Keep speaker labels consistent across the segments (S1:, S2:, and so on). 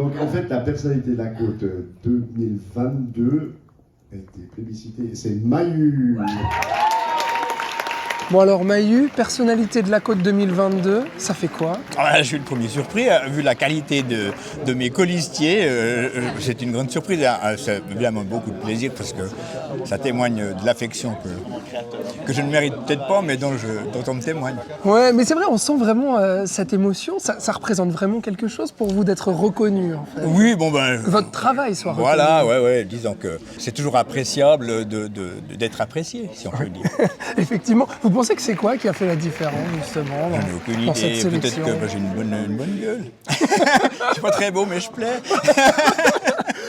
S1: Donc en fait, la personnalité de la côte 2022 a été plébiscitée. C'est Mahu.
S2: Bon alors Mahu, personnalité de la côte 2022, ça fait quoi?
S3: Je suis le premier surpris, vu la qualité de mes colistiers, c'est une grande surprise. Ça me fait beaucoup de plaisir parce que ça témoigne de l'affection que je ne mérite peut-être pas, mais dont on me témoigne.
S2: Ouais, mais c'est vrai, on sent vraiment cette émotion, ça représente vraiment quelque chose pour vous d'être reconnu en fait.
S3: Oui,
S2: Votre travail soit reconnu.
S3: Voilà, ouais, disons que c'est toujours appréciable d'être apprécié, si on peut dire.
S2: Effectivement. Vous pensez que c'est quoi qui a fait la différence justement
S3: J'en ai aucune
S2: dans cette
S3: idée,
S2: sélection?
S3: peut-être que j'ai une bonne gueule. Je suis pas très beau, mais je plais.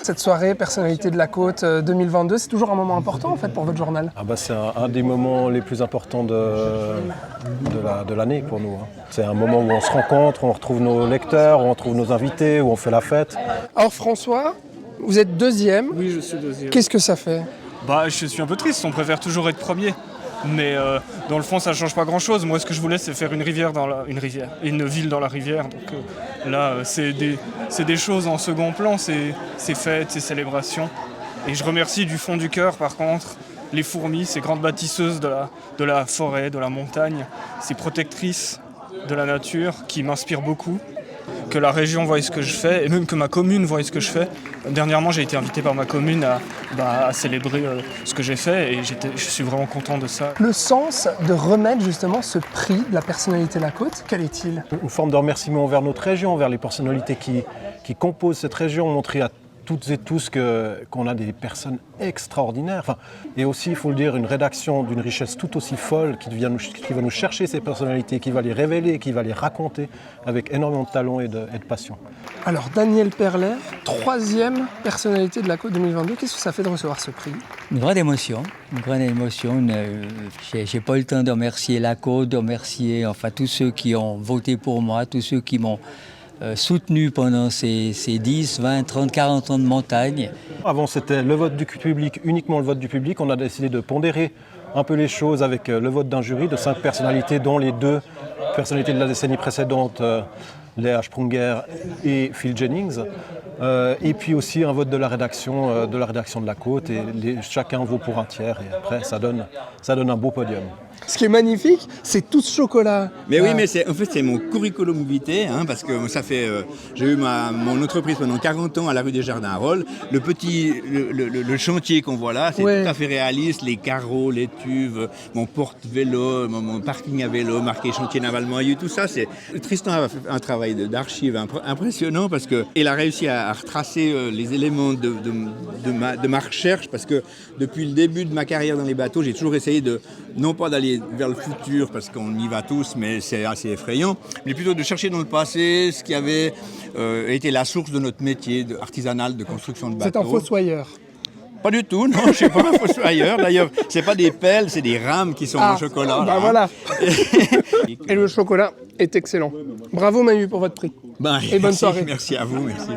S2: Cette soirée personnalité de la côte 2022, c'est toujours un moment important en fait pour votre journal.
S4: C'est un des moments les plus importants de l'année pour nous. C'est un moment où on se rencontre, on retrouve nos lecteurs, on retrouve nos invités, où on fait la fête.
S2: Alors François, vous êtes deuxième.
S5: Oui, je suis deuxième.
S2: Qu'est-ce que ça fait?
S5: Je suis un peu triste, on préfère toujours être premier. Mais dans le fond, ça ne change pas grand-chose. Moi, ce que je voulais, c'est faire une ville dans la rivière. Donc là, c'est des choses en second plan, c'est fêtes, c'est célébrations. Et je remercie du fond du cœur, par contre, les fourmis, ces grandes bâtisseuses de la forêt, de la montagne, ces protectrices de la nature qui m'inspirent beaucoup. Que la région voie ce que je fais et même que ma commune voie ce que je fais. Dernièrement, j'ai été invité par ma commune à célébrer ce que j'ai fait et je suis vraiment content de ça.
S2: Le sens de remettre justement ce prix de la personnalité de la côte, quel est-il?
S4: Une forme de remerciement envers notre région, envers les personnalités qui composent cette région, montrer à toutes et tous qu'on a des personnes extraordinaires. Et aussi, il faut le dire, une rédaction d'une richesse tout aussi folle qui va nous chercher ces personnalités, qui va les révéler, qui va les raconter avec énormément de talent et de passion.
S2: Alors Daniel Perlet, troisième personnalité de la côte 2022, qu'est-ce que ça fait de recevoir ce prix?
S6: Une grande émotion. J'ai pas eu le temps de remercier la côte, de remercier tous ceux qui ont voté pour moi, tous ceux qui m'ont soutenu pendant ces 10, 20, 30, 40 ans de montagne.
S4: Avant, c'était le vote du public, uniquement le vote du public. On a décidé de pondérer un peu les choses avec le vote d'un jury de 5 personnalités, dont les 2 personnalités de la décennie précédente, Léa Sprunger et Phil Jennings. Et puis aussi un vote de la rédaction de la côte. Et chacun vaut pour un tiers. Et après, ça donne un beau podium.
S2: Ce qui est magnifique, c'est tout ce chocolat.
S3: Mais oui, mais en fait, c'est mon curriculum vitae, parce que ça fait... j'ai eu mon entreprise pendant 40 ans à la rue des Jardins à Rolles. Le chantier qu'on voit là, c'est tout à fait réaliste. Les carreaux, les tuves, mon porte-vélo, mon parking à vélo, marqué chantier naval Mahu, tout ça. Tristan a fait un travail d'archive impressionnant parce qu'il a réussi à retracer les éléments de ma recherche parce que depuis le début de ma carrière dans les bateaux, j'ai toujours essayé non pas d'aller vers le futur parce qu'on y va tous, mais c'est assez effrayant, mais plutôt de chercher dans le passé ce qui avait été la source de notre métier artisanal de construction de bateaux.
S2: C'est un fossoyeur.
S3: Pas du tout, non, je ne suis pas un fossoyeur. D'ailleurs, ce n'est pas des pelles, c'est des rames qui sont en chocolat.
S2: Voilà. Et le chocolat est excellent. Bravo Mahu pour votre prix.
S3: Et
S2: bonne soirée.
S3: Merci à vous, merci.